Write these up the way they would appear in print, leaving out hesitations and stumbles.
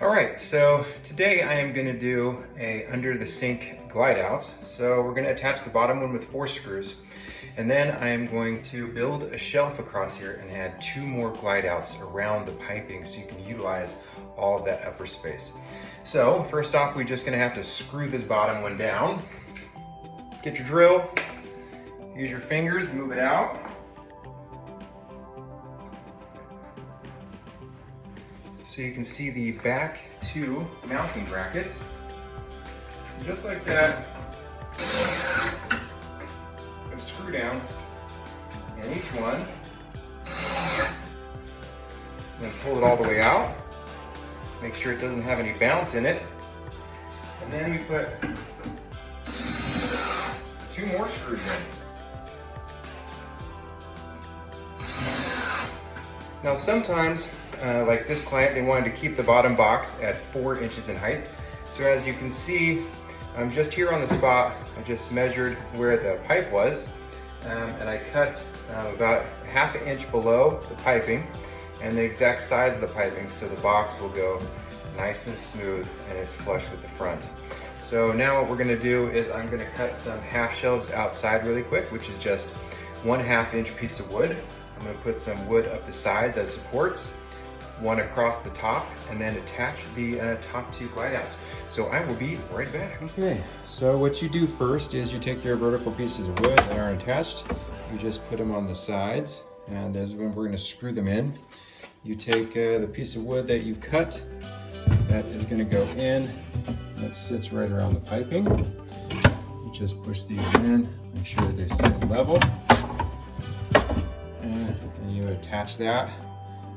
All right, so today I am gonna do a under the sink glide out. So we're gonna attach the bottom one with 4 screws. And then I am going to build a shelf across here and add 2 more glide outs around the piping so you can utilize all of that upper space. So first off, we're just gonna have to screw this bottom one down. Get your drill, use your fingers, move it out. So you can see the back 2 mounting brackets. And just like that, put a screw down in each one. Then pull it all the way out. Make sure it doesn't have any bounce in it. And then we put 2 more screws in. Now sometimes, like this client, they wanted to keep the bottom box at 4 inches in height. So as you can see, I'm just here on the spot. I just measured where the pipe was, and I cut about 1/2 inch below the piping and the exact size of the piping, so the box will go nice and smooth and it's flush with the front. So now what we're gonna do is I'm gonna cut some half shelves outside really quick, which is just 1/2 inch piece of wood. I'm gonna put some wood up the sides as supports, 1 across the top, and then attach the top 2 glide outs. So I will be right back. Okay, so what you do first is you take your vertical pieces of wood that aren't attached, you just put them on the sides, and as when we're gonna screw them in, you take the piece of wood that you cut, that is gonna go in, that sits right around the piping. You just push these in, make sure they sit level, and you attach that.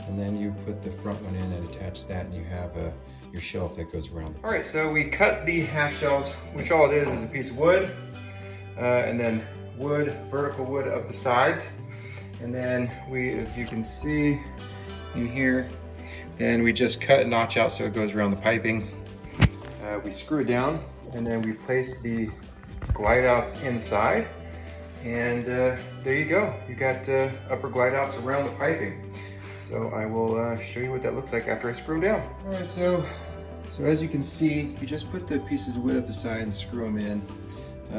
And then you put the front one in and attach that, and you have your shelf that goes around. All right, so we cut the half shelves, which all it is a piece of wood, and then wood, vertical wood up the sides. And then if you can see in here, then we just cut a notch out so it goes around the piping. We screw it down, and then we place the glide outs inside. And there you go. You got upper glide outs around the piping. So I will show you what that looks like after I screw them down. All right, so as you can see, you just put the pieces of wood up the side and screw them in.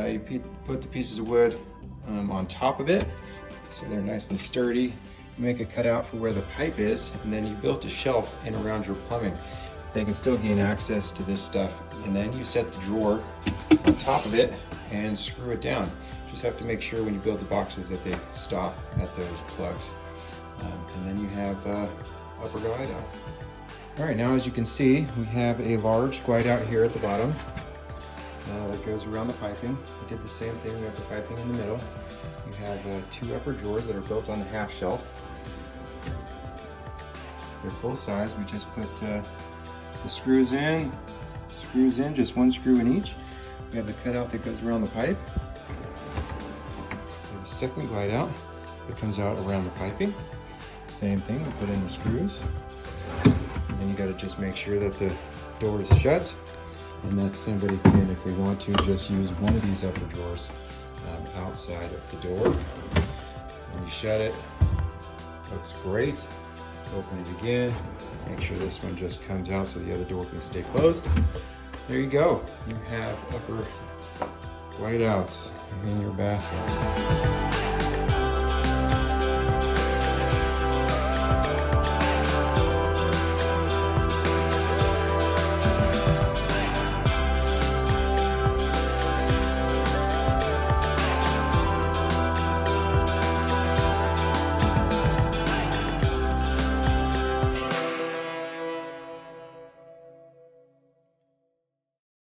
You put the pieces of wood on top of it, so they're nice and sturdy. You make a cutout for where the pipe is, and then you built a shelf in around your plumbing. They can still gain access to this stuff, and then you set the drawer on top of it and screw it down. Just have to make sure when you build the boxes that they stop at those plugs. And then you have upper glide outs. All right, now as you can see, we have a large glide out here at the bottom that goes around the piping. We did the same thing, we have the piping in the middle. You have 2 upper drawers that are built on the half shelf. They're full size. We just put the screws in, just 1 screw in each. We have the cutout that goes around the pipe. We have a second glide out that comes out around the piping. Same thing, we put in the screws. And then you gotta just make sure that the door is shut, and that somebody can, if they want to, just use one of these upper drawers outside of the door. When you shut it, looks great. Open it again, make sure this one just comes out so the other door can stay closed. There you go, you have upper glide outs in your bathroom.